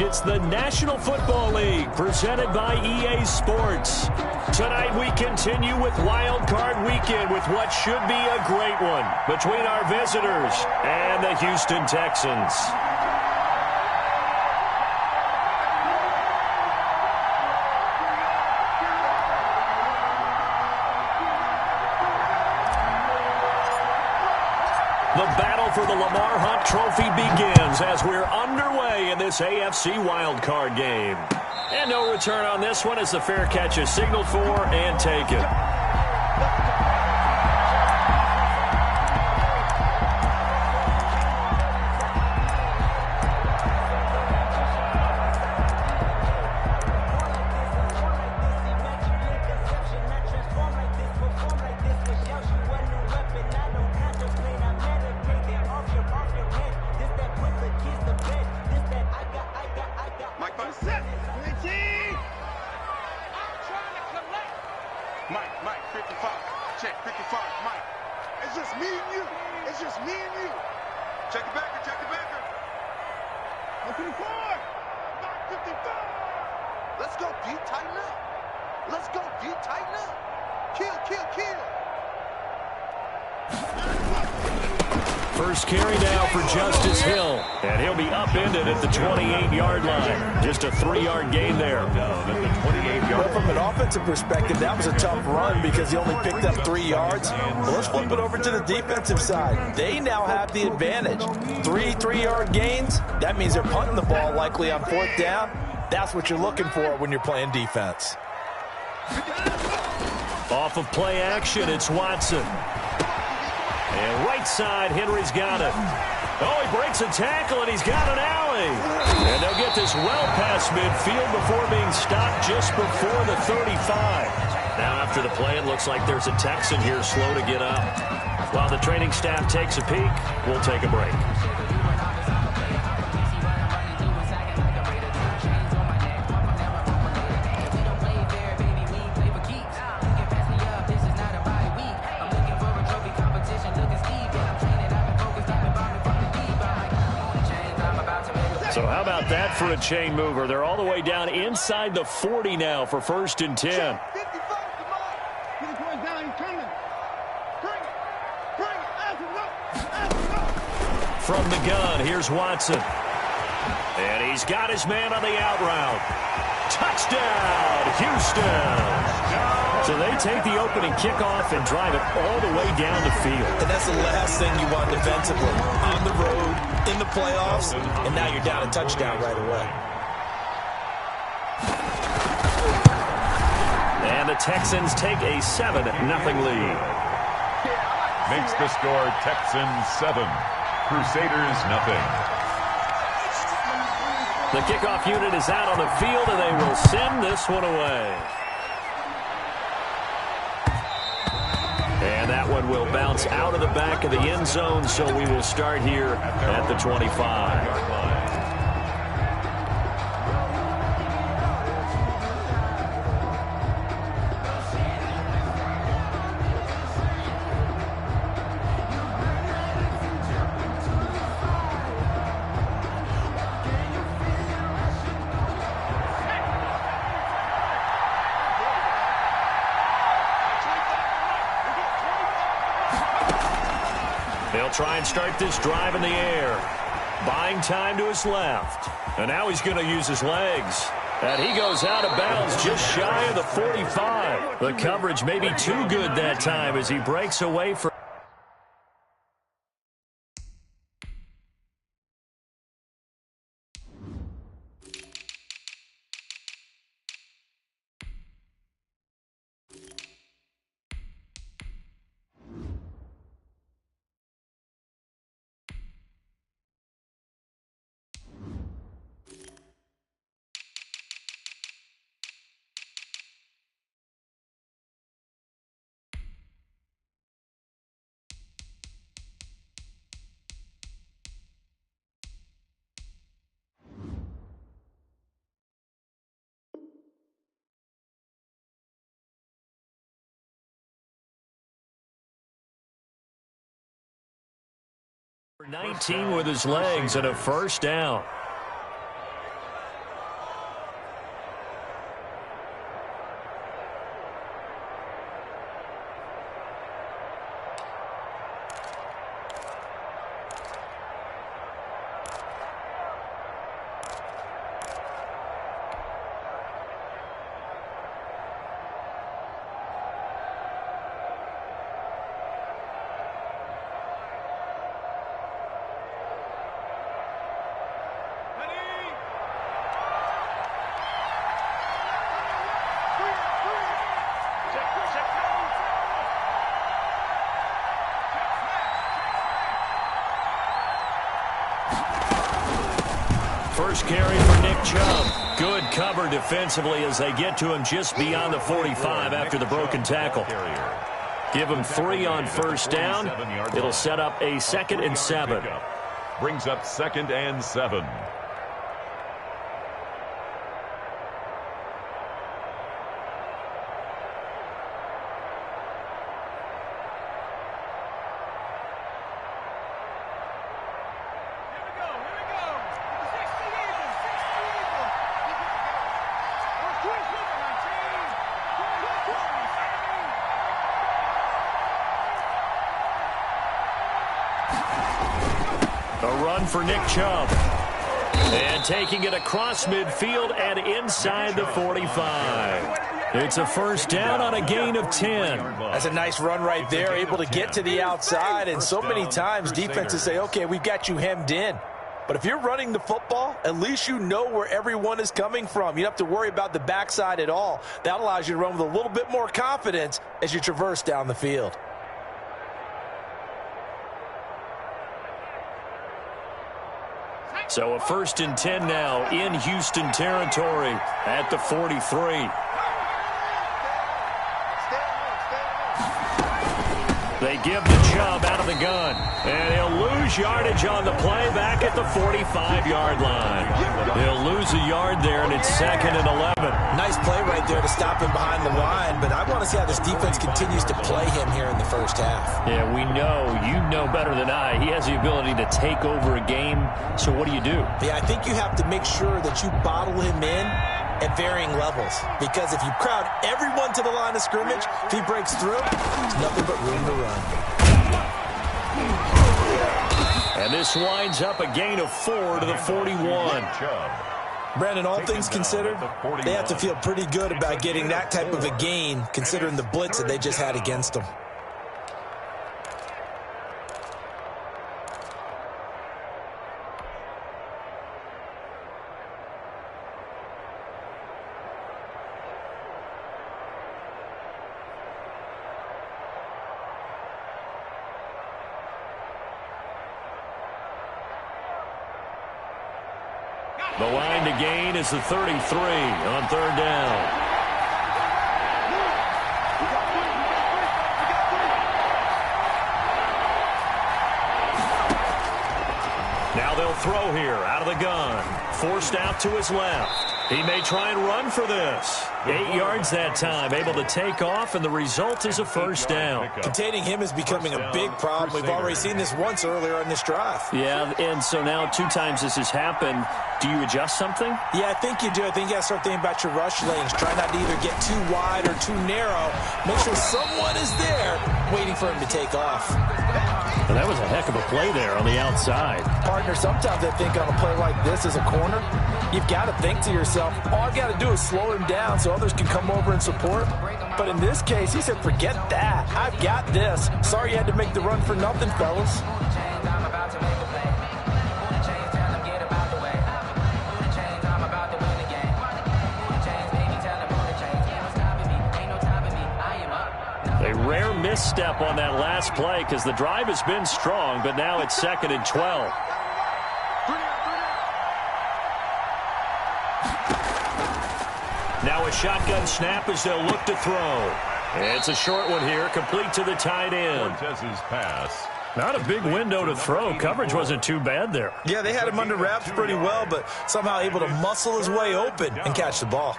It's the National Football League presented by EA Sports. Tonight we continue with Wild Card Weekend with what should be a great one between our visitors and the Houston Texans. The battle for the Lamar Hunt Trophy begins as we're underway in this AFC wildcard game. And no return on this one as the fair catch is signaled for and taken. Mike, 55. Check, 55. Mike. It's just me and you. It's just me and you. Check the backer, check the backer. 54. Mike, 55. Let's go, D. Tighten up. Let's go, D. Tighten up. Kill, kill, kill. First carry now for Justice Hill. And he'll be upended at the 28-yard line. Just a 3-yard gain there. Well, from an offensive perspective, that was a tough run because he only picked up 3 yards. Well, let's flip it over to the defensive side. They now have the advantage. 3-3-yard gains, that means they're punting the ball likely on 4th down. That's what you're looking for when you're playing defense. Off of play action, it's Watson. And right side, Henry's got it. Oh, he breaks a tackle, and he's got an alley. And they'll get this well past midfield before being stopped just before the 35. Now, after the play, it looks like there's a Texan here slow to get up. While the training staff takes a peek, we'll take a break. So how about that for a chain mover? They're all the way down inside the 40 now for 1st and 10. From the gun, here's Watson. And he's got his man on the out route. Touchdown, Houston! So they take the opening kickoff and drive it all the way down the field. And that's the last thing you want defensively. On the road, in the playoffs, and now you're down a touchdown right away. And the Texans take a 7-0 lead. Makes the score Texans 7, Crusaders 0. The kickoff unit is out on the field, and they will send this one away. And that one will bounce out of the back of the end zone, so we will start here at the 25. They'll try and start this drive in the air. Buying time to his left. And now he's going to use his legs. And he goes out of bounds just shy of the 45. The coverage may be too good that time as he breaks away from... ...19 with his legs and a 1st down. First carry for Nick Chubb. Good cover defensively as they get to him just beyond the 45 after the broken tackle. Give him 3 on first down. It'll set up a 2nd and 7. Brings up 2nd and 7. A run for Nick Chubb. And taking it across midfield and inside the 45. It's a first down on a gain of 10. That's a nice run right there, able to get to the outside. And so many times defenses say, okay, we've got you hemmed in. But if you're running the football, at least you know where everyone is coming from. You don't have to worry about the backside at all. That allows you to run with a little bit more confidence as you traverse down the field. So a 1st and 10 now in Houston territory at the 43. They give to Chubb out of the gun. And he'll lose yardage on the play back at the 45-yard line. He'll lose a yard there, and it's 2nd and 11. Nice play right there to stop him behind the line, but I want to see how this defense continues to play him here in the first half. Yeah, we know. You know better than I. He has the ability to take over a game, so what do you do? Yeah, I think you have to make sure that you bottle him in at varying levels, because if you crowd everyone to the line of scrimmage, if he breaks through, there's nothing but room to run. And this winds up a gain of 4 to the 41. Brandon, all things considered, they have to feel pretty good about getting that type of a gain, considering the blitz that they just had against them. The line to gain is the 33 on 3rd down. Now they'll throw here out of the gun. Forced out to his left. He may try and run for this. 8 yards that time, able to take off, and the result is a first down. Containing him is becoming a big problem. We've already seen this once earlier in this drive. Yeah, and so now 2 times this has happened. Do you adjust something? Yeah, I think you do. I think you got to start thinking about your rush lanes. Try not to either get too wide or too narrow. Make sure someone is there waiting for him to take off. Well, that was a heck of a play there on the outside. Partner, sometimes I think on a play like this as a corner, you've got to think to yourself, all I've got to do is slow him down so others can come over and support. But in this case, he said, forget that. I've got this. Sorry you had to make the run for nothing, fellas. A rare misstep on that last play because the drive has been strong, but now it's 2nd and 12. Now a shotgun snap as they'll look to throw. It's a short one here, complete to the tight end. Cortez's pass. Not a big window to throw. Coverage wasn't too bad there. Yeah, they had him under wraps pretty well, but somehow able to muscle his way open and catch the ball.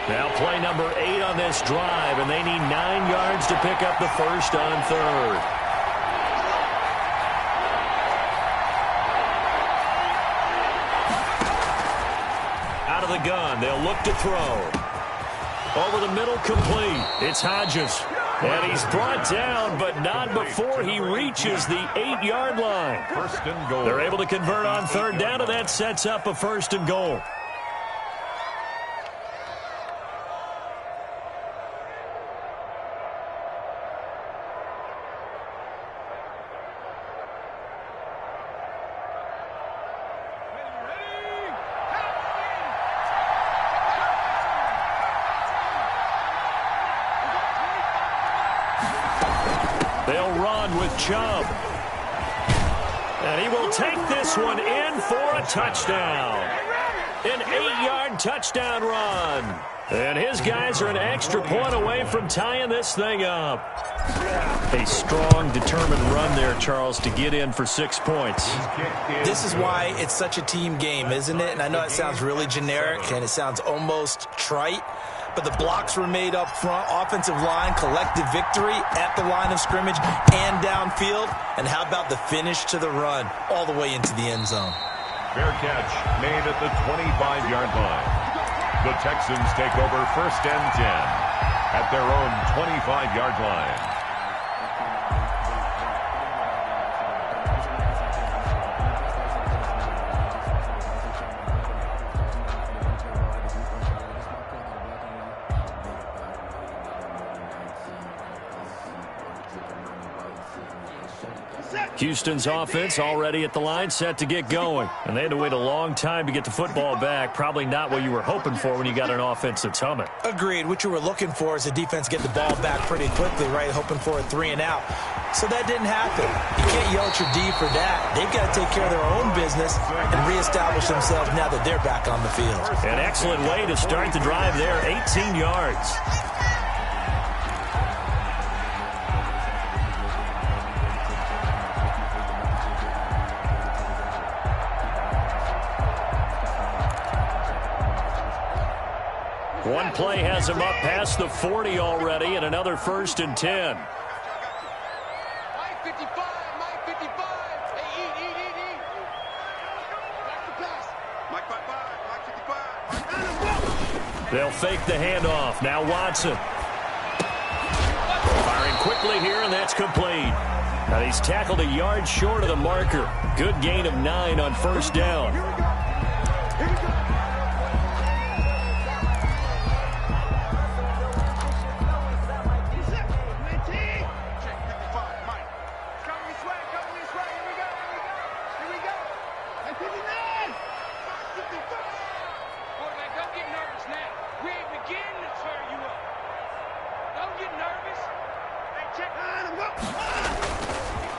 Now play number 8 on this drive, and they need 9 yards to pick up the first on 3rd. Out of the gun, they'll look to throw. Over the middle, complete. It's Hodges. And he's brought down, but not before he reaches the 8-yard line. First and goal. They're able to convert on 3rd down, and that sets up a 1st and goal. They'll run with Chubb. And he will take this one in for a touchdown. An 8-yard touchdown run. And his guys are an extra point away from tying this thing up. A strong, determined run there, Charles, to get in for 6 points. This is why it's such a team game, isn't it? And I know it sounds really generic and it sounds almost trite, but the blocks were made up front, offensive line, collective victory at the line of scrimmage and downfield. And how about the finish to the run all the way into the end zone? Fair catch made at the 25-yard line. The Texans take over 1st and 10 at their own 25-yard line. Houston's offense already at the line, set to get going. And they had to wait a long time to get the football back. Probably not what you were hoping for when you got an offense that's humming. Agreed. What you were looking for is the defense get the ball back pretty quickly, right? Hoping for a 3 and out. So that didn't happen. You can't yell at your D for that. They've got to take care of their own business and reestablish themselves now that they're back on the field. An excellent way to start the drive there, 18 yards. One play has him up past the 40 already, and another 1st and 10. Mike 55, Mike 55. Hey, eat. Back to pass. Mike 55, Mike 55. They'll fake the handoff. Now Watson. Firing quickly here, and that's complete. Now he's tackled a yard short of the marker. Good gain of 9 on 1st down. Here we go.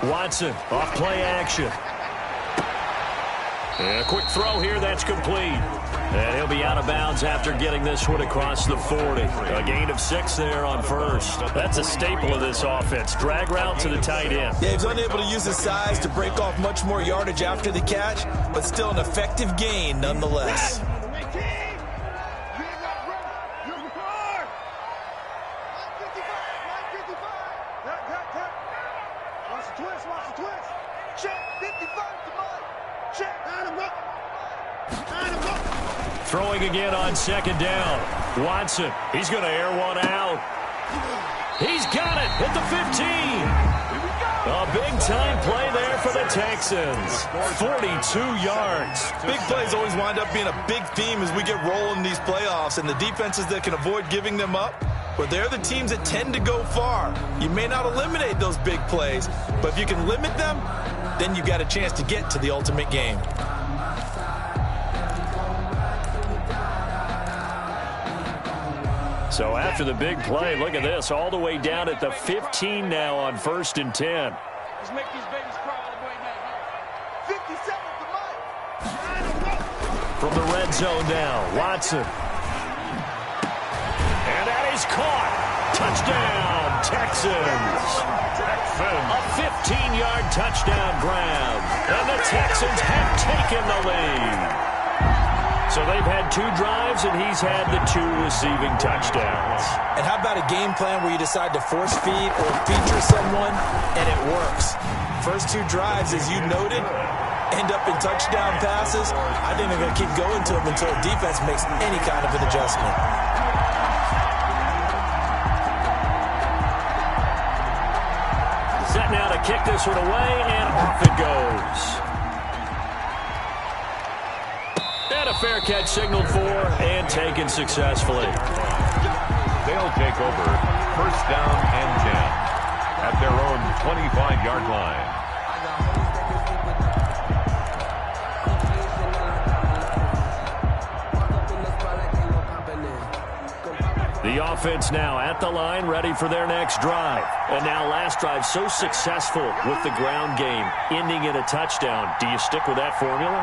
Watson off play action. And a quick throw here, that's complete. And he'll be out of bounds after getting this one across the 40. A gain of 6 there on 1st. That's a staple of this offense. Drag route to the tight end. Yeah, he's unable to use his size to break off much more yardage after the catch, but still an effective gain nonetheless. Throwing again on 2nd down. Watson, he's going to air one out. He's got it at the 15. A big-time play there for the Texans. 42 yards. Big plays always wind up being a big theme as we get rolling in these playoffs, and the defenses that can avoid giving them up, well, they're the teams that tend to go far. You may not eliminate those big plays, but if you can limit them, then you've got a chance to get to the ultimate game. So after the big play, look at this, all the way down at the 15 now on 1st and 10. Let's make these babies crawl all the way back. 57 to Mike. From the red zone now, Watson. And that is caught. Touchdown, Texans. A 15-yard touchdown grab. And the Texans have taken the lead. So they've had 2 drives, and he's had the 2 receiving touchdowns. And how about a game plan where you decide to force feed or feature someone, and it works? First 2 drives, as you noted, end up in touchdown passes. I think they're going to keep going to them until the defense makes any kind of an adjustment. Set now to kick this one away, and off it goes. And a fair catch signaled for and taken successfully. They'll take over 1st down and 10 at their own 25-yard line. The The offense now at the line, ready for their next drive. And now last drive so successful with the ground game, ending in a touchdown. Do you stick with that formula?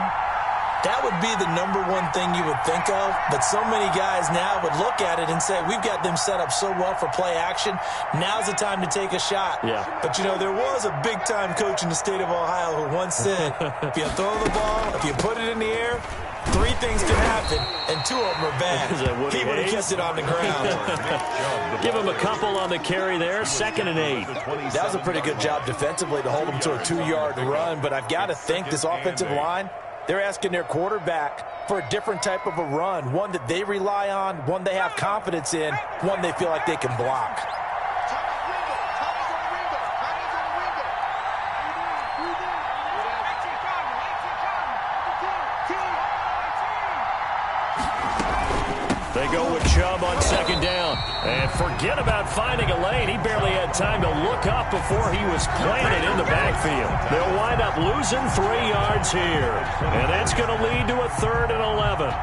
That would be the number one thing you would think of, but so many guys now would look at it and say, we've got them set up so well for play action, now's the time to take a shot. Yeah. But, you know, there was a big-time coach in the state of Ohio who once said, if you throw the ball, if you put it in the air, 3 things can happen, and 2 of them are bad. He would have kept it on the ground. Give him a couple on the carry there, 2nd and 8. That was a pretty good job defensively to hold him to a 2-yard run, but I've got to think this offensive line, they're asking their quarterback for a different type of a run, one that they rely on, one they have confidence in, one they feel like they can block. They go with Chubb on 2nd down. And forget about finding a lane. He barely had time to look up before he was planted in the backfield. They'll wind up losing 3 yards here. And that's going to lead to a 3rd and 11.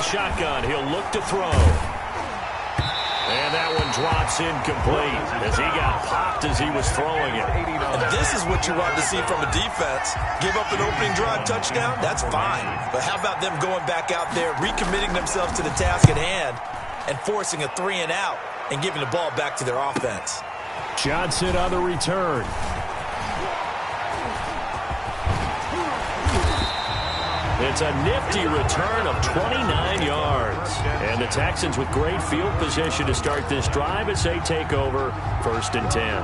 Shotgun, he'll look to throw. And that one drops incomplete as he got popped as he was throwing it. And this is what you want to see from a defense. Give up an opening drive touchdown, that's fine. But how about them going back out there, recommitting themselves to the task at hand, and forcing a 3 and out and giving the ball back to their offense. Johnson on the return. It's a nifty return of 29 yards. And the Texans with great field position to start this drive as they take over 1st and 10.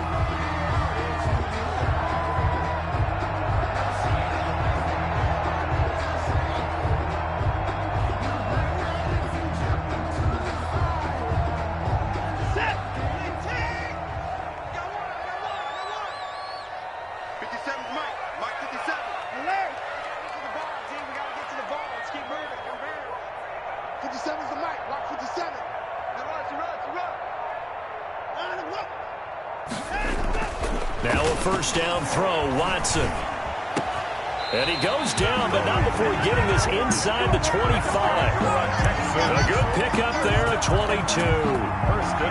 Now a 1st down throw, Watson. And he goes down, but not before getting this inside the 25. A good pickup there at 22.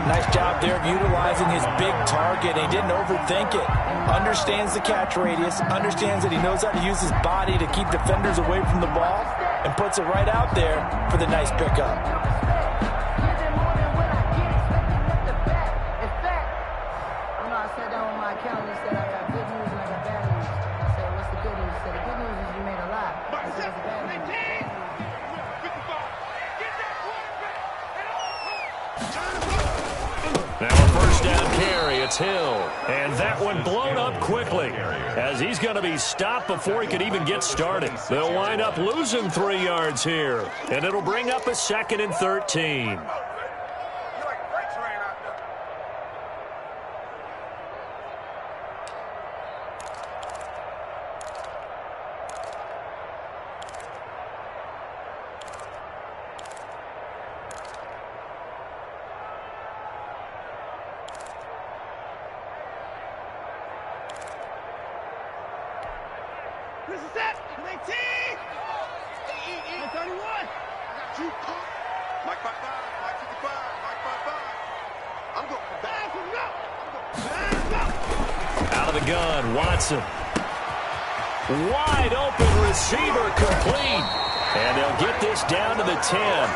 Nice job there of utilizing his big target. He didn't overthink it. Understands the catch radius, understands that he knows how to use his body to keep defenders away from the ball, and puts it right out there for the nice pickup. Now a 1st down carry, it's Hill. And that one blown up quickly as he's going to be stopped before he could even get started. They'll wind up losing 3 yards here. And it'll bring up a 2nd and 13. This is it. 19. 31. Mike 55. Mike 55. Mike 55. I'm going back. Out of the gun, Watson. Wide open receiver complete. And they'll get this down to the 10.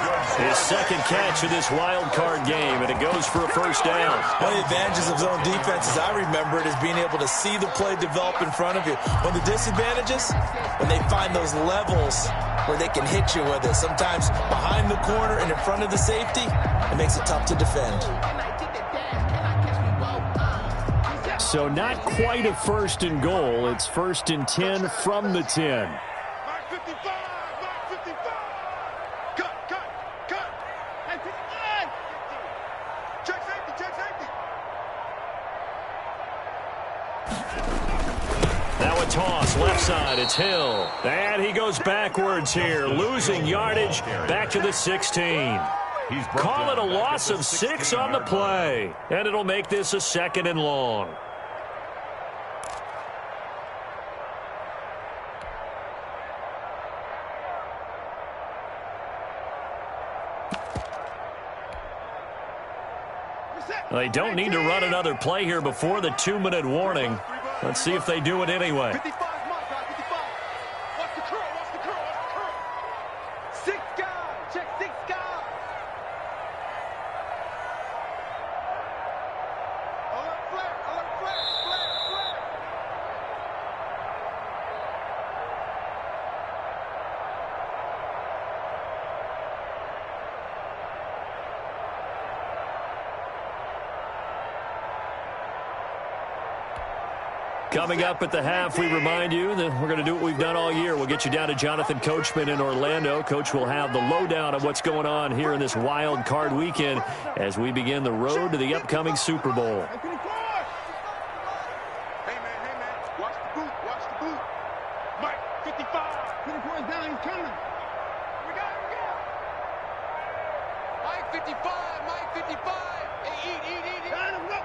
His 2nd catch of this wild card game, and it goes for a 1st down. One of the advantages of zone defense, as I remember it, is being able to see the play develop in front of you. One of the disadvantages, when they find those levels where they can hit you with it. Sometimes behind the corner and in front of the safety, it makes it tough to defend. So not quite a 1st and goal. It's 1st and 10 from the 10. Mike 55. Mike 55. Cut. Mike 55. Check safety. Now a toss, left side, it's Hill. And he goes backwards here, losing yardage back to the 16. Call it a loss of 6 on the play. And it'll make this a 2nd and long. They don't need to run another play here before the 2-minute warning. Let's see if they do it anyway. 55, watch the curl, watch the curl, watch the curl. 6 guys, check 6 guys. Alert flare, alert flare, flare, flare. Coming up at the half, we remind you that we're going to do what we've done all year. We'll get you down to Jonathan Coachman in Orlando. Coach will have the lowdown of what's going on here in this wild card weekend as we begin the road to the upcoming Super Bowl. Hey, man, watch the boot, watch the boot. Mike, 55. 54 is down, he's coming. We got it, we got it. Mike, 55, Mike, 55. Hey, eat. Let him go.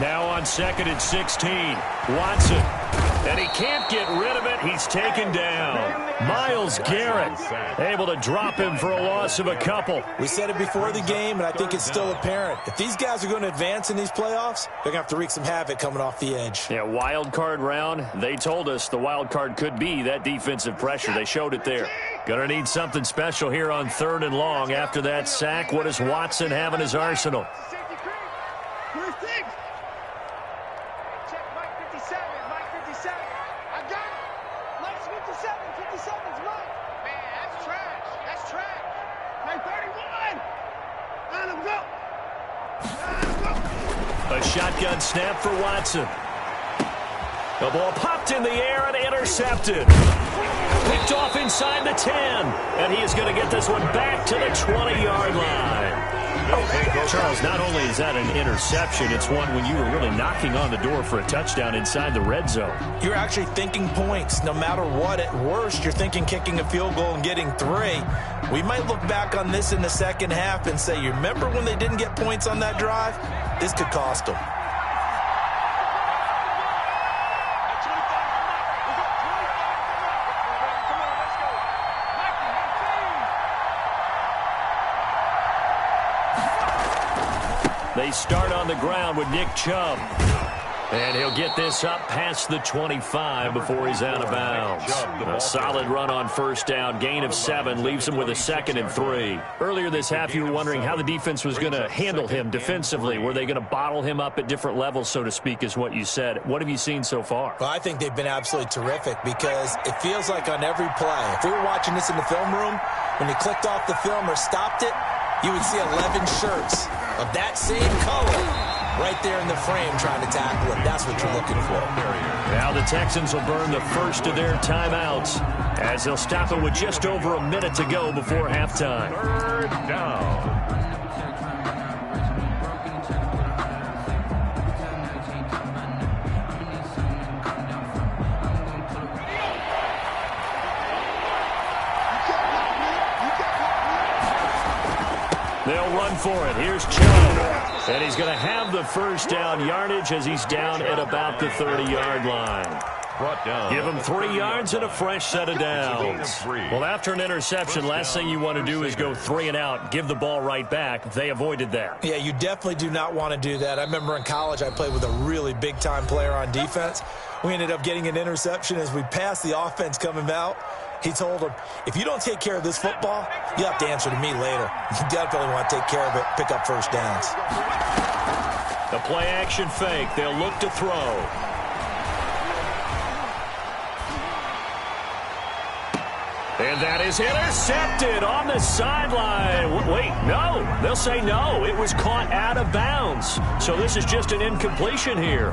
Now on 2nd and 16, Watson. And he can't get rid of it. He's taken down. Myles Garrett able to drop him for a loss of a couple. We said it before the game, and I think it's still apparent. If these guys are going to advance in these playoffs, they're going to have to wreak some havoc coming off the edge. Yeah, wild card round. They told us the wild card could be that defensive pressure. They showed it there. Going to need something special here on 3rd and long. After that sack, what does Watson have in his arsenal? A shotgun snap for Watson. The ball popped in the air and intercepted. Picked off inside the 10. And he is going to get this one back to the 20-yard line. Charles, not only is that an interception, it's one when you were really knocking on the door for a touchdown inside the red zone. You're actually thinking points. No matter what, at worst, you're thinking kicking a field goal and getting 3. We might look back on this in the second half and say, you remember when they didn't get points on that drive? This could cost them. They start on the ground with Nick Chubb. And he'll get this up past the 25 before he's out of bounds. A solid run on 1st down. Gain of 7 leaves him with a 2nd and 3. Earlier this half, you were wondering how the defense was going to handle him defensively. Were they going to bottle him up at different levels, so to speak, is what you said. What have you seen so far? Well, I think they've been absolutely terrific because it feels like on every play, if we were watching this in the film room, when you clicked off the film or stopped it, you would see 11 shirts of that same color right there in the frame trying to tackle it. That's what you're looking for. Now the Texans will burn the first of their timeouts as they'll stop it with just over a minute to go before halftime. 3rd down. They'll run for it. Here's Chubb. And he's going to have the 1st down yardage as he's down at about the 30-yard line. Brought down. Give him 3 yards and a fresh set of downs. Well, after an interception, last thing you want to do is go 3 and out, give the ball right back. They avoided that. Yeah, you definitely do not want to do that. I remember in college I played with a really big-time player on defense. We ended up getting an interception as we passed the offense coming out. He told him, if you don't take care of this football, you have to answer to me later. You definitely want to take care of it, pick up 1st downs. The play-action fake. They'll look to throw. And that is intercepted on the sideline. Wait, no. They'll say no. It was caught out of bounds. So this is just an incompletion here.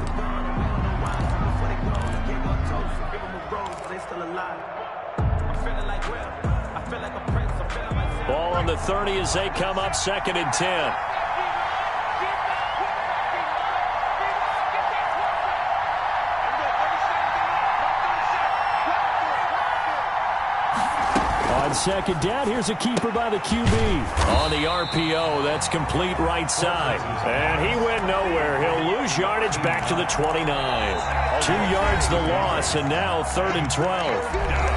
Ball on the 30 as they come up 2nd and 10. On second down, here's a keeper by the QB. On the RPO, that's complete right side. And he went nowhere. He'll lose yardage back to the 29. 2 yards the loss, and now 3rd and 12.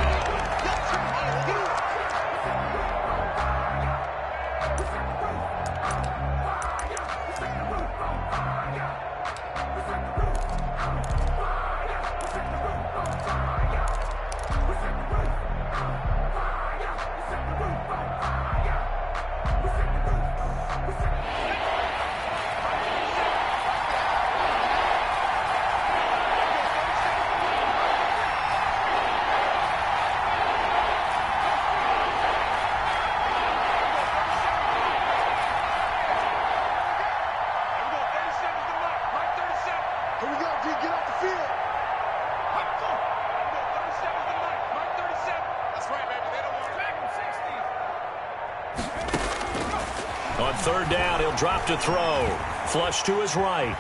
On 3rd down, he'll drop to throw. Flush to his right.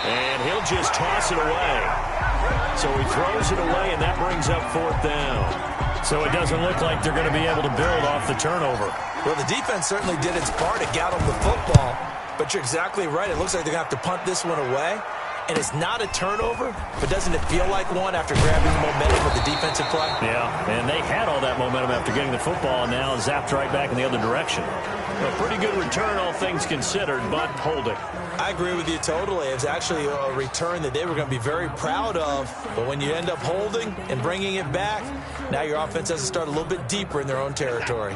And he'll just toss it away. So he throws it away, and that brings up 4th down. So it doesn't look like they're going to be able to build off the turnover. Well, the defense certainly did its part to get them the football. But you're exactly right. It looks like they're going to have to punt this one away. And it's not a turnover, but doesn't it feel like one after grabbing the momentum with the defensive play? Yeah, and they had all that momentum after getting the football, and now zapped right back in the other direction. A pretty good return, all things considered, but holding. I agree with you totally. It was actually a return that they were going to be very proud of. But when you end up holding and bringing it back, now your offense has to start a little bit deeper in their own territory.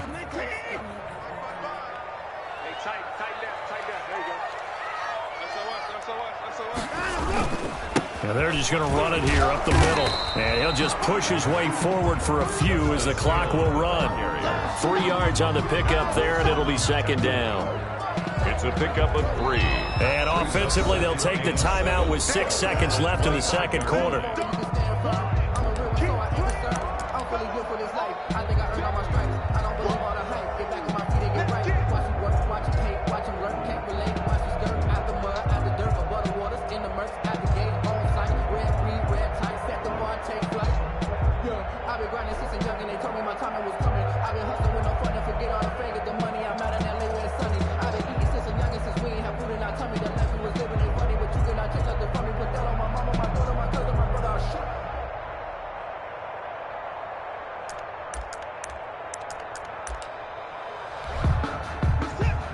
And they're just going to run it here up the middle. And he'll just push his way forward for a few as the clock will run. 3 yards on the pickup there, and it'll be 2nd down. It's a pickup of 3. And offensively, they'll take the timeout with 6 seconds left in the 2nd quarter.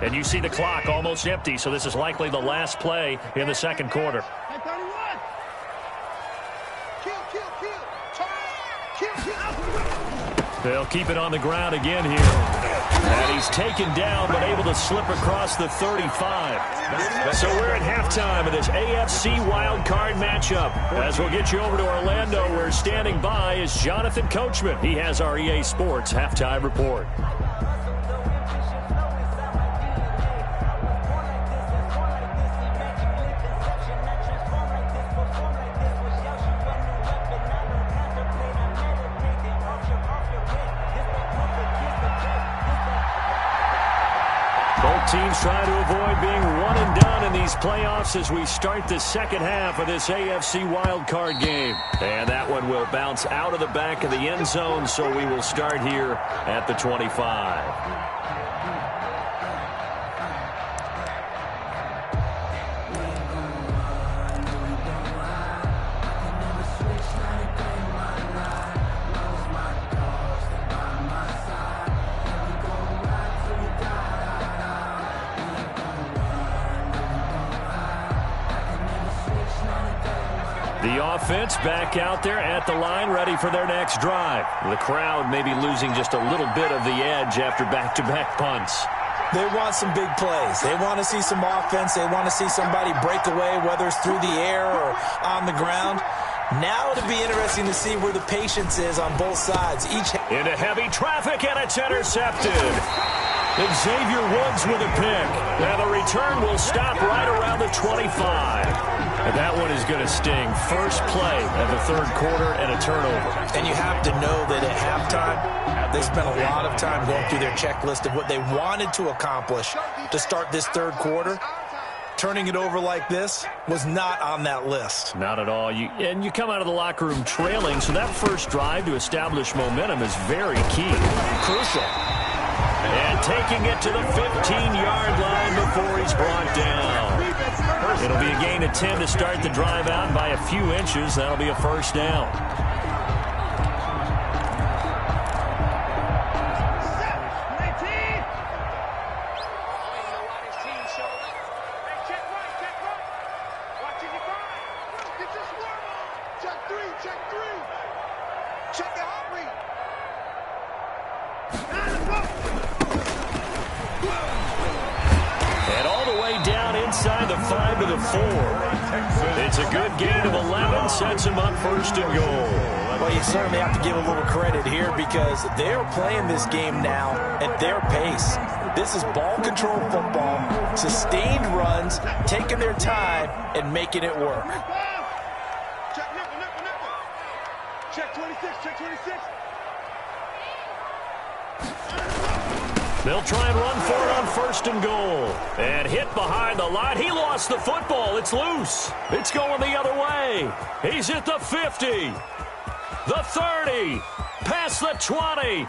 And you see the clock almost empty, so this is likely the last play in the 2nd quarter. They'll keep it on the ground again here. And he's taken down, but able to slip across the 35. So we're at halftime of this AFC wildcard matchup. As we'll get you over to Orlando, where standing by is Jonathan Coachman. He has our EA Sports halftime report. Teams trying to avoid being one and done in these playoffs as we start the 2nd half of this AFC wildcard game. And that one will bounce out of the back of the end zone, so we will start here at the 25. The offense back out there at the line, ready for their next drive. The crowd may be losing just a little bit of the edge after back-to-back punts. They want some big plays. They want to see some offense. They want to see somebody break away, whether it's through the air or on the ground. Now it'll be interesting to see where the patience is on both sides. Into heavy traffic, and it's intercepted. Xavier Woods with a pick. Now the return will stop right around the 25. And that one is going to sting. First play of the 3rd quarter and a turnover. And you have to know that at halftime, they spent a lot of time going through their checklist of what they wanted to accomplish to start this 3rd quarter. turning it over like this was not on that list. Not at all. And you come out of the locker room trailing, so that first drive to establish momentum is very key. Crucial. And taking it to the 15-yard line before he's brought down. It'll be a gain of 10 to start the drive out by a few inches. That'll be a first down. It's a good gain of 11, sets him up first and goal. Well, you certainly have to give a little credit here because they're playing this game now at their pace. This is ball control football, sustained runs, taking their time and making it work. Check nickel. Check 26, check 26. They'll try and run for it on first and goal. And hit behind the line. He lost the football. It's loose. It's going the other way. He's at the 50, the 30, past the 20.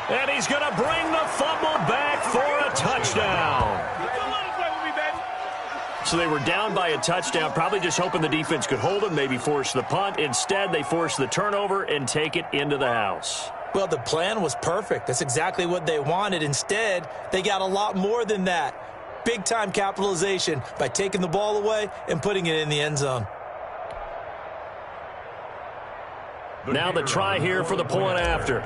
And he's going to bring the fumble back for a touchdown. So they were down by a touchdown, probably just hoping the defense could hold them, maybe force the punt. Instead, they force the turnover and take it into the house. Well, the plan was perfect. That's exactly what they wanted. Instead, they got a lot more than that. Big-time capitalization by taking the ball away and putting it in the end zone. Now the try here for the point after.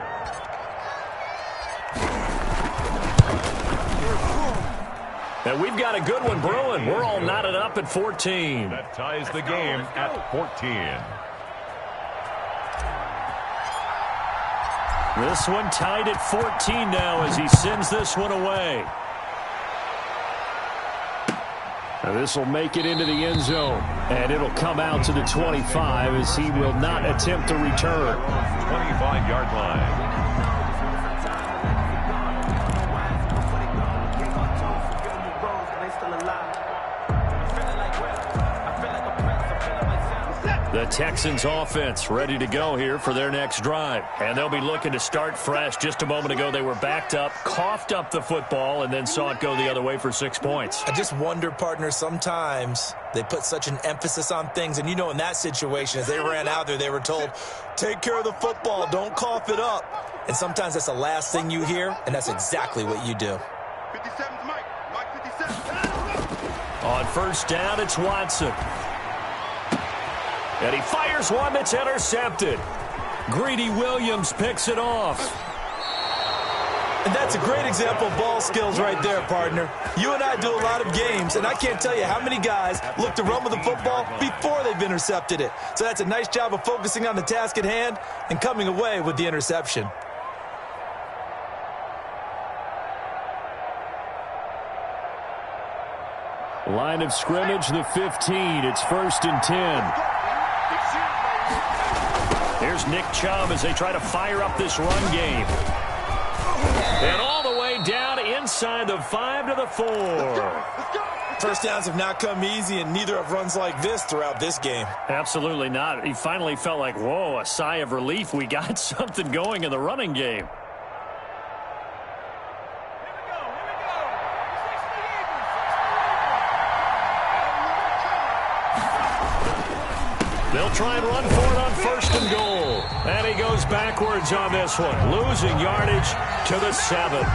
And we've got a good one brewing. We're all knotted up at 14. That ties the game at 14. This one tied at 14 now as he sends this one away. Now this will make it into the end zone. And it'll come out to the 25 as he will not attempt to return. 25-yard line. The Texans offense ready to go here for their next drive. And they'll be looking to start fresh. Just a moment ago, they were backed up, coughed up the football, and then saw it go the other way for 6 points. I just wonder, partner, sometimes they put such an emphasis on things. And, you know, in that situation, as they ran out there, they were told, take care of the football, don't cough it up. And sometimes that's the last thing you hear, and that's exactly what you do. 57's Mike. Mike 57. On first down, it's Watson. And he fires one that's intercepted. Greedy Williams picks it off. And that's a great example of ball skills right there, partner. You and I do a lot of games, and I can't tell you how many guys look to run with the football before they've intercepted it. So that's a nice job of focusing on the task at hand and coming away with the interception. Line of scrimmage, the 15. It's first and 10. Here's Nick Chubb as they try to fire up this run game. And all the way down inside the 5 to the 4. First downs have not come easy, and neither have runs like this throughout this game. Absolutely not. He finally felt like, whoa, a sigh of relief. We got something going in the running game. They'll try and run for it on first and goal. And he goes backwards on this one, losing yardage to the 7.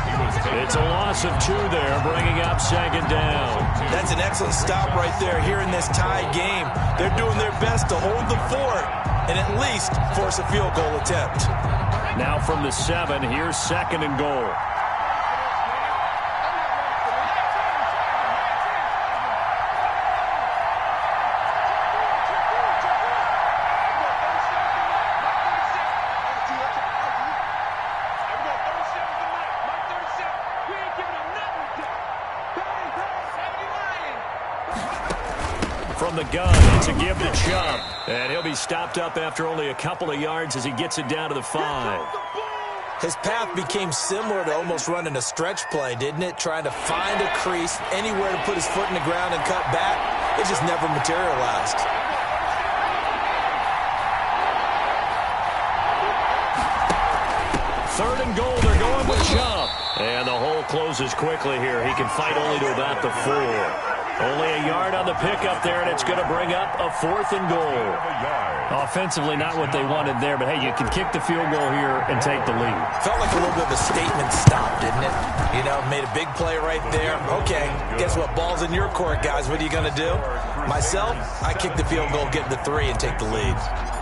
It's a loss of 2 there, bringing up second down. That's an excellent stop right there here in this tie game. They're doing their best to hold the fort and at least force a field goal attempt. Now from the 7, here's second and goal. From the gun, it's a give to Chubb. And he'll be stopped up after only a couple of yards as he gets it down to the 5. His path became similar to almost running a stretch play, didn't it? Trying to find a crease, anywhere to put his foot in the ground and cut back. It just never materialized. Third and goal, they're going with Chubb. And the hole closes quickly here. He can fight only to about the 4. Only a yard on the pickup there, and it's going to bring up a 4th and goal. Offensively, not what they wanted there, but hey, you can kick the field goal here and take the lead. Felt like a little bit of a statement stop, didn't it? You know, made a big play right there. Okay, guess what? Ball's in your court, guys. What are you going to do? Myself, I kick the field goal, get the 3, and take the lead.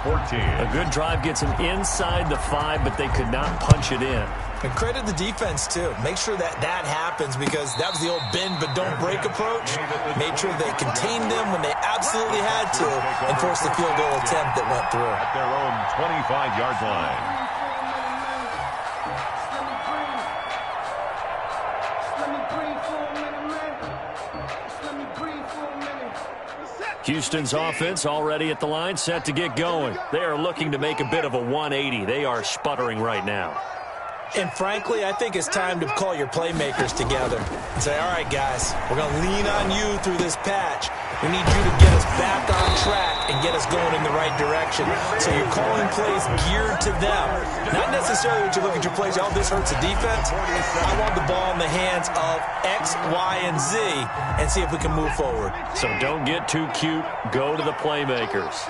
14. A good drive gets them inside the 5, but they could not punch it in. And credit the defense, too. Make sure that happens, because that was the old bend but don't break approach. Made sure they contained them when they absolutely had to and forced the field goal attempt that went through. At their own 25-yard line. Houston's offense already at the line, set to get going. They are looking to make a bit of a 180. They are sputtering right now. And frankly, I think it's time to call your playmakers together and say, all right, guys, we're going to lean on you through this patch. We need you to get us back on track and get us going in the right direction. So you're calling plays geared to them. Not necessarily when you look at your plays, oh, this hurts the defense. I want the ball in the hands of X, Y, and Z and see if we can move forward. So don't get too cute. Go to the playmakers.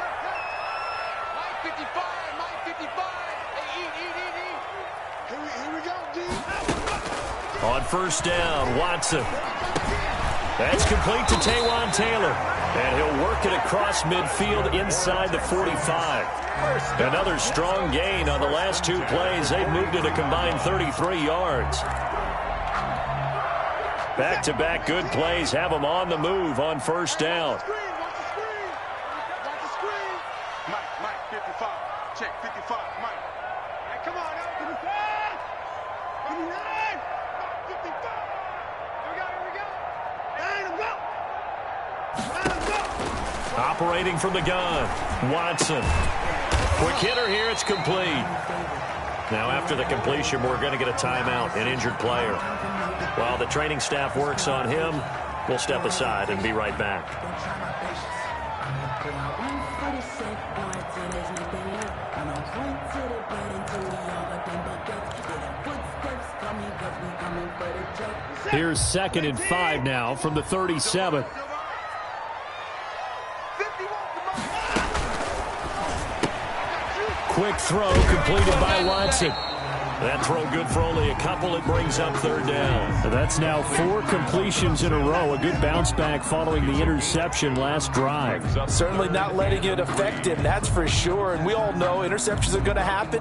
On first down, Watson. That's complete to Taywan Taylor. And he'll work it across midfield inside the 45. Another strong gain on the last 2 plays. They've moved it a combined 33 yards. Back-to-back good plays have them on the move on first down. Mike, 55. Check, 55, Mike. Hey, come on, 55. 59. 55. Here we go. Let him go. Operating from the gun, Watson. Quick hitter here, it's complete. Now after the completion, we're going to get a timeout, an injured player. While the training staff works on him, we'll step aside and be right back. Here's 2nd and 5 now from the 37. Quick throw completed by Watson. That throw good for only a couple. It brings up 3rd down. That's now 4 completions in a row. A good bounce back following the interception last drive. Certainly not letting it affect him, that's for sure. And we all know interceptions are going to happen.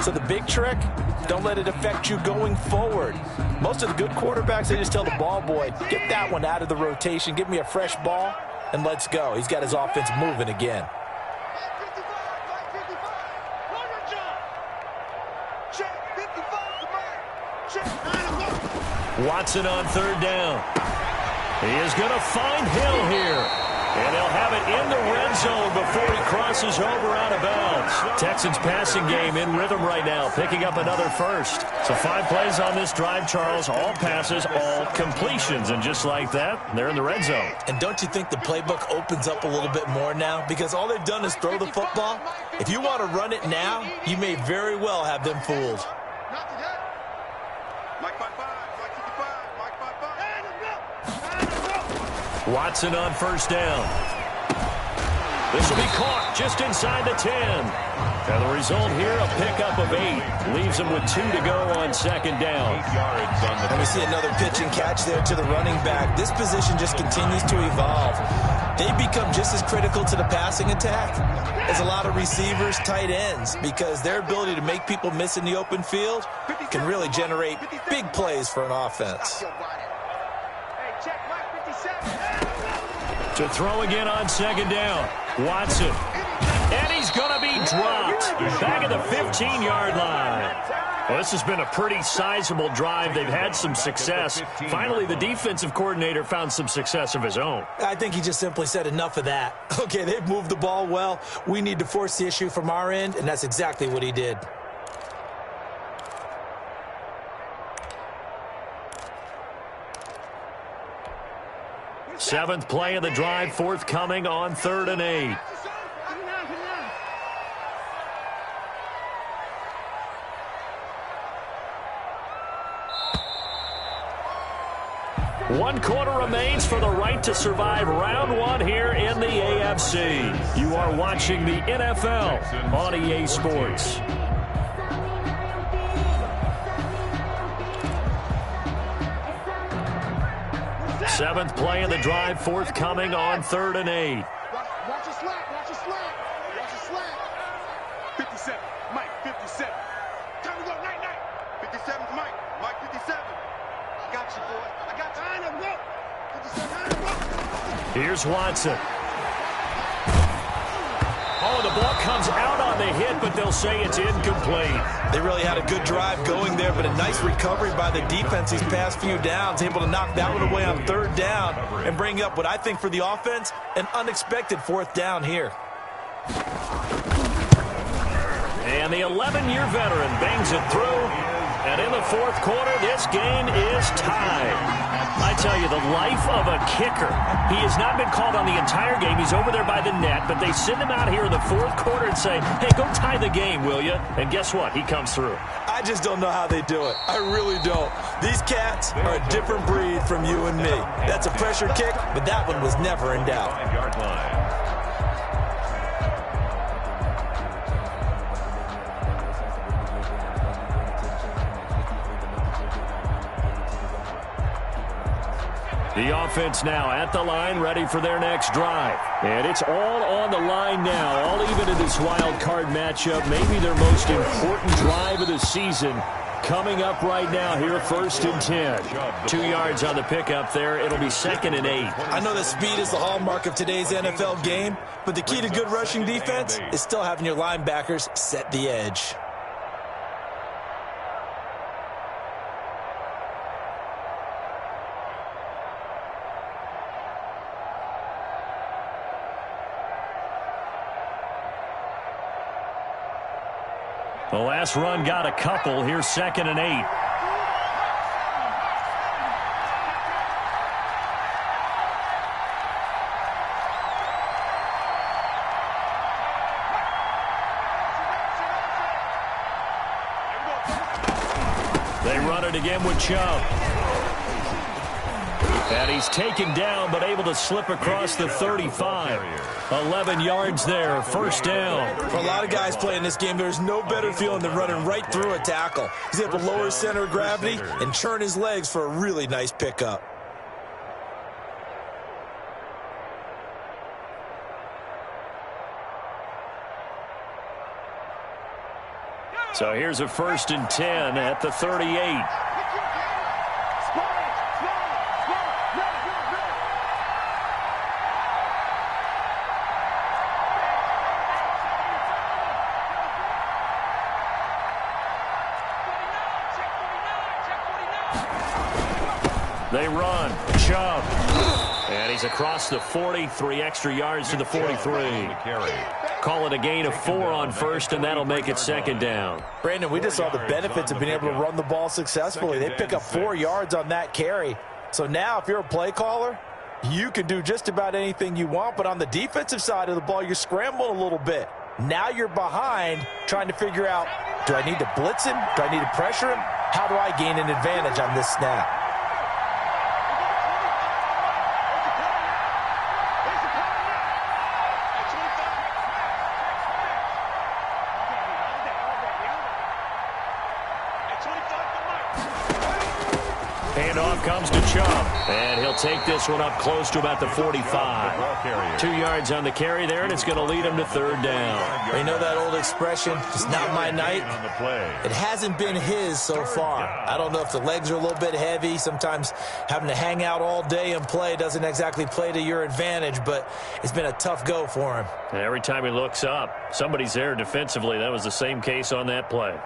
So the big trick, don't let it affect you going forward. Most of the good quarterbacks, they just tell the ball boy, get that one out of the rotation, give me a fresh ball, and let's go. He's got his offense moving again. Watson on 3rd down. He is going to find Hill here. And he'll have it in the red zone before he crosses over out of bounds. Texans passing game in rhythm right now, picking up another first. So 5 plays on this drive, Charles. All passes, all completions. And just like that, they're in the red zone. And don't you think the playbook opens up a little bit more now? Because all they've done is throw the football. If you want to run it now, you may very well have them fooled. Not today. Mike 55, Mike 55, Mike 55. Watson on first down. This will be caught just inside the 10. And the result here, a pickup of 8. Leaves them with 2 to go on 2nd down. 8 yards on the And we see another pitch and catch there to the running back. This position just continues to evolve. They become just as critical to the passing attack as a lot of receivers, tight ends, because their ability to make people miss in the open field can really generate big plays for an offense. To throw again on 2nd down. Watson. And he's going to be dropped. Back at the 15-yard line. Well, this has been a pretty sizable drive. They've had some success. Finally, the defensive coordinator found some success of his own. I think he just simply said enough of that. Okay, they've moved the ball well. We need to force the issue from our end, and that's exactly what he did. 7th play of the drive forthcoming on 3rd and 8. One quarter remains for the right to survive round 1 here in the AFC. You are watching the NFL on EA Sports. Seventh play of the drive forthcoming on 3rd and 8. Watch your slack, watch your slack. Watch your slack. 57, Mike, 57. Time to go, night, night. 57's Mike, Mike 57. I got you, boy. I got you. Time to go. 57, here's Watson. Oh, the ball comes out on the hit, but they'll say it's incomplete. They really had a good drive going there, but a nice recovery by the defense these past few downs, able to knock that one away on 3rd down and bring up what I think for the offense, an unexpected 4th down here. And the 11-year veteran bangs it through. And in the 4th quarter, this game is tied. I tell you, the life of a kicker. He has not been called on the entire game. He's over there by the net, but they send him out here in the 4th quarter and say, hey, go tie the game, will you? And guess what? He comes through. I just don't know how they do it. I really don't. These cats are a different breed from you and me. That's a pressure kick, but that one was never in doubt. 5-yard line. The offense now at the line, ready for their next drive. And it's all on the line now, all even in this wild card matchup. Maybe their most important drive of the season coming up right now here, 1st and 10. 2 yards on the pickup there. It'll be 2nd and 8. I know that speed is the hallmark of today's NFL game, but the key to good rushing defense is still having your linebackers set the edge. The last run got a couple. Here's 2nd and 8. They run it again with Chubb. And he's taken down, but able to slip across the 35. 11 yards there, 1st down. For a lot of guys playing this game, there's no better feeling than running right through a tackle. He's able to lower his center of gravity and churn his legs for a really nice pickup. So here's a 1st and 10 at the 38. They run. Chubb. And he's across the 40. 3 extra yards to the 43. Call it a gain of 4 on 1st, and that'll make it 2nd down. Brandon, we just saw the benefits of being able to run the ball successfully. They pick up 4 yards on that carry. So now if you're a play caller, you can do just about anything you want. But on the defensive side of the ball, you're scrambling a little bit. Now you're behind trying to figure out, do I need to blitz him? Do I need to pressure him? How do I gain an advantage on this snap? Handoff comes to Chubb, and he'll take this one up close to about the 45. 2 yards on the carry there, and it's going to lead him to 3rd down. You know that old expression, it's not my night? It hasn't been his so far. I don't know if the legs are a little bit heavy. Sometimes having to hang out all day and play doesn't exactly play to your advantage, but it's been a tough go for him. And every time he looks up, somebody's there defensively. That was the same case on that play.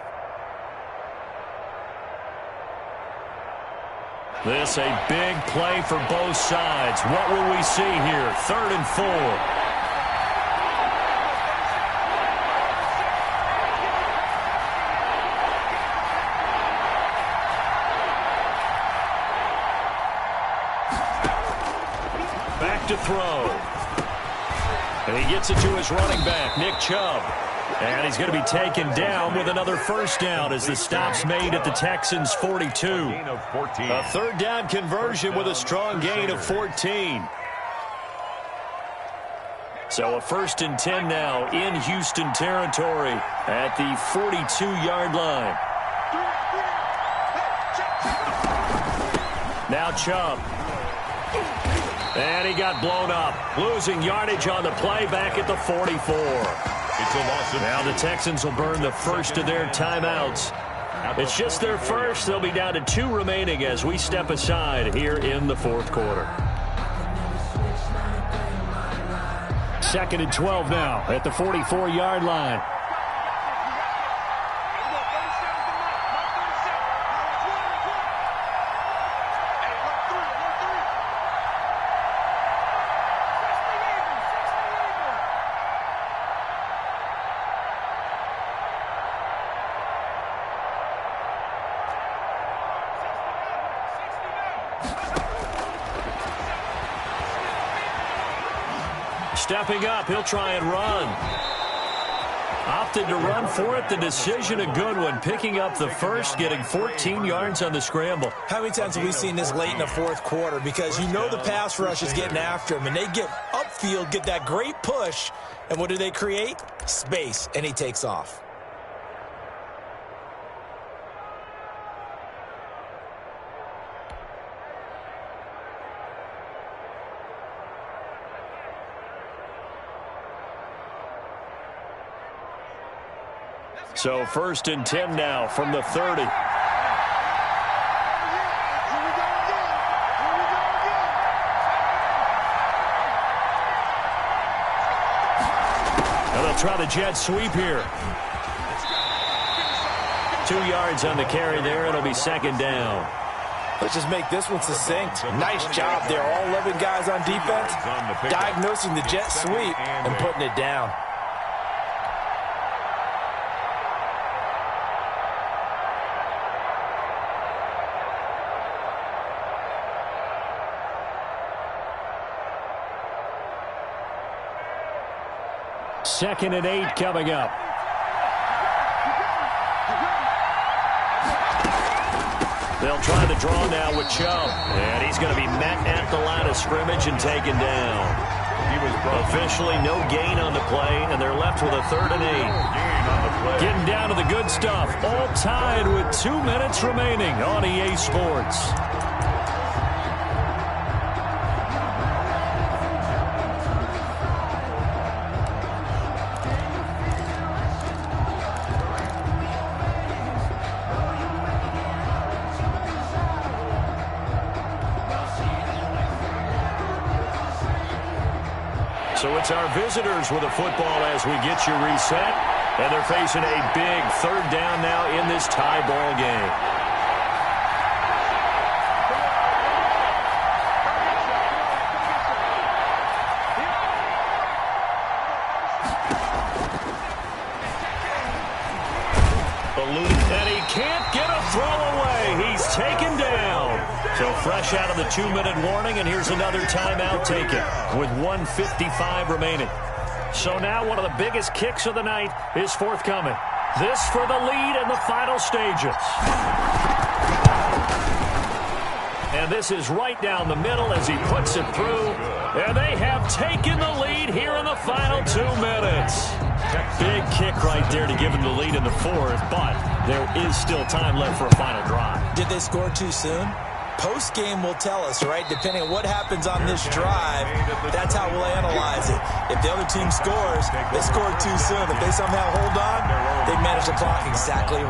This a big play for both sides. What will we see here? 3rd and 4. to throw. And he gets it to his running back, Nick Chubb. And he's going to be taken down with another first down as the stop's made at the Texans' 42. A third down conversion with a strong gain of 14. So a 1st and 10 now in Houston territory at the 42-yard line. Now Chubb. And he got blown up, losing yardage on the play back at the 44. It's a loss of now the Texans will burn the first of their timeouts. It's just their first. They'll be down to 2 remaining as we step aside here in the 4th quarter. 2nd and 12 now at the 44-yard line. Stepping up, he'll try and run. Opted to run for it. The decision a good one. Picking up the first, getting 14 yards on the scramble. How many times have we seen this late in the 4th quarter? Because you know the pass rush is getting after him, and they get upfield, get that great push, and what do they create? Space, and he takes off. So 1st and 10 now from the 30. And they'll try the jet sweep here. 2 yards on the carry there. It'll be 2nd down. Let's just make this one succinct. Nice job there. All 11 guys on defense diagnosing the jet sweep and putting it down. Second and 8 coming up. They'll try the draw now with Chubb. And he's going to be met at the line of scrimmage and taken down. Officially no gain on the play, and they're left with a 3rd and 8. Getting down to the good stuff. All tied with 2 minutes remaining on EA Sports. So it's our visitors with a football as we get you reset. And they're facing a big 3rd down now in this tie ball game. And he can't get a throw away. He's taken down. So fresh out of the 2-minute warning, and here's another timeout taken with 1:55 remaining. So now one of the biggest kicks of the night is forthcoming. This for the lead in the final stages. And this is right down the middle as he puts it through. And they have taken the lead here in the final 2 minutes. Big kick right there to give them the lead in the 4th, but there is still time left for a final drive. Did they score too soon? Post-game will tell us, right? Depending on what happens on this drive, that's how we'll analyze it. If the other team scores, they scored too soon. If they somehow hold on, they manage the clock exactly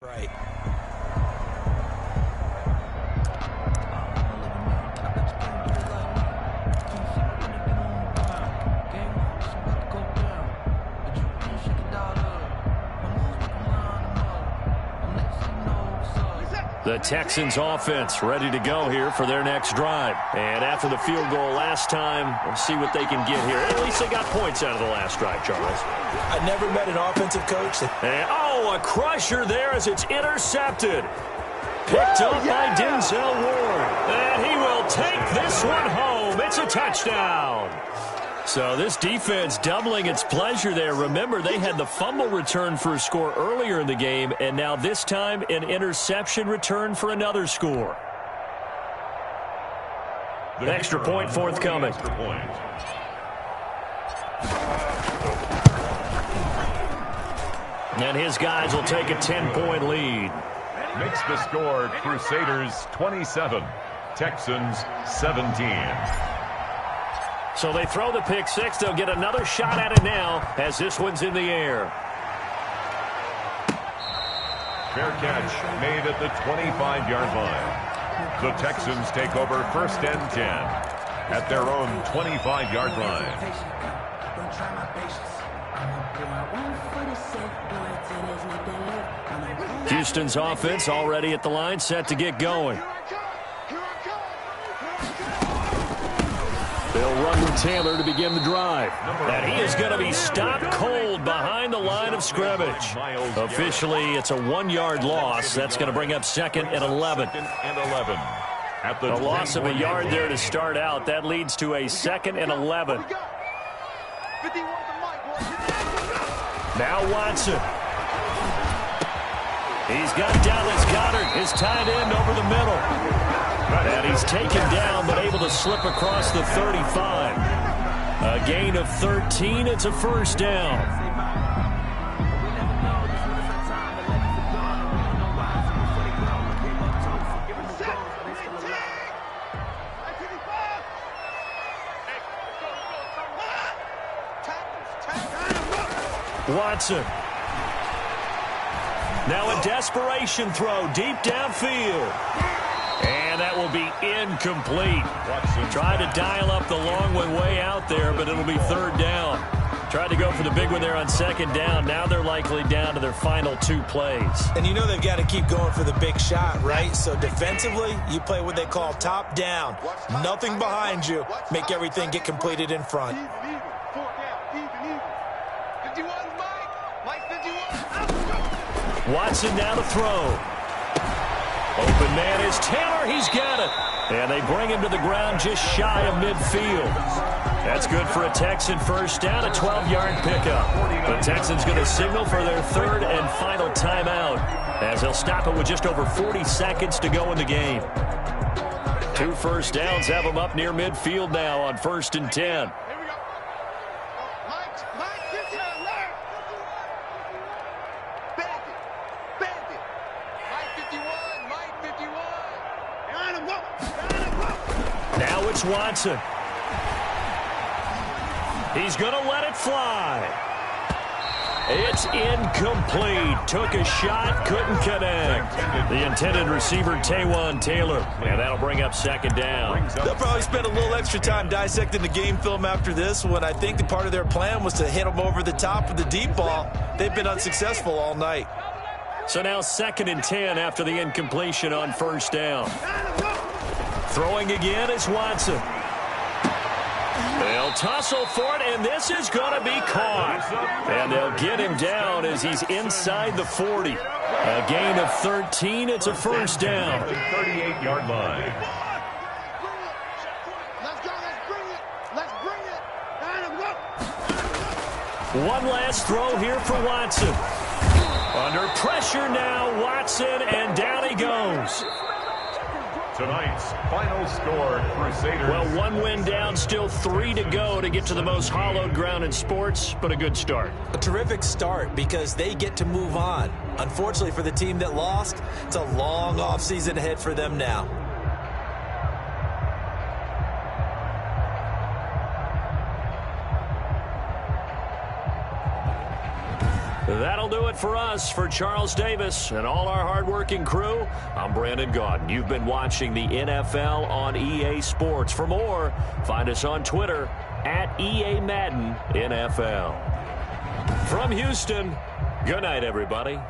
Right. The Texans offense ready to go here for their next drive. And after the field goal last time, we'll see what they can get here. At least they got points out of the last drive, Charles. I never met an offensive coach that... And, oh, a crusher there as it's intercepted. Picked up by Denzel Ward. And he will take this one home. It's a touchdown. So this defense doubling its pleasure there. Remember, they had the fumble return for a score earlier in the game, and now this time an interception return for another score. The extra point forthcoming. And his guys will take a 10-point lead. Makes the score Crusaders 27, Texans 17. So they throw the pick six. They'll get another shot at it now as this one's in the air. Fair catch made at the 25-yard line. The Texans take over first and 10 at their own 25-yard line. Houston's offense already at the line, set to get going. They'll run with Taylor to begin the drive. And he is going to be stopped cold behind the line of scrimmage. Officially, it's a 1-yard loss. That's going to bring up 2nd and 11. A loss of a yard there to start out. That leads to a 2nd and 11. Now Watson. He's got Dallas Goedert, his tight end, over the middle. And he's taken down, but able to slip across the 35. A gain of 13. It's a first down. Watson. Now a desperation throw deep downfield. And that will be incomplete. Tried to dial up the long one way out there, but it'll be 3rd down. Tried to go for the big one there on 2nd down. Now they're likely down to their final 2 plays. And you know they've got to keep going for the big shot, right? So defensively, you play what they call top down. Nothing behind you. Make everything get completed in front. Watson now to throw. Open man is Taylor. He's got it. And they bring him to the ground just shy of midfield. That's good for a Texan first down, a 12-yard pickup. The Texans going to signal for their 3rd and final timeout as they'll stop it with just over 40 seconds to go in the game. 2 first downs have them up near midfield now on 1st and 10. Now it's Watson. He's going to let it fly. It's incomplete. Took a shot, couldn't connect. The intended receiver, Taywan Taylor. And that'll bring up 2nd down. They'll probably spend a little extra time dissecting the game film after this one. I think the part of their plan was to hit them over the top with the deep ball. They've been unsuccessful all night. So now 2nd and 10 after the incompletion on 1st down. Throwing again is Watson. They'll tussle for it, and this is going to be caught. And they'll get him down as he's inside the 40. A gain of 13. It's a first down. 38-yard line. Let's go. Let's bring it. Let's bring it. One last throw here for Watson. Under pressure now, Watson, and down he goes. Tonight's final score, Crusaders. Well, 1 win down, still 3 to go to get to the most hallowed ground in sports, but a good start. A terrific start because they get to move on. Unfortunately for the team that lost, it's a long offseason ahead for them now. That'll do it for us. For Charles Davis and all our hardworking crew, I'm Brandon Gaudin. You've been watching the NFL on EA Sports. For more, find us on Twitter at EA Madden NFL. From Houston, good night, everybody.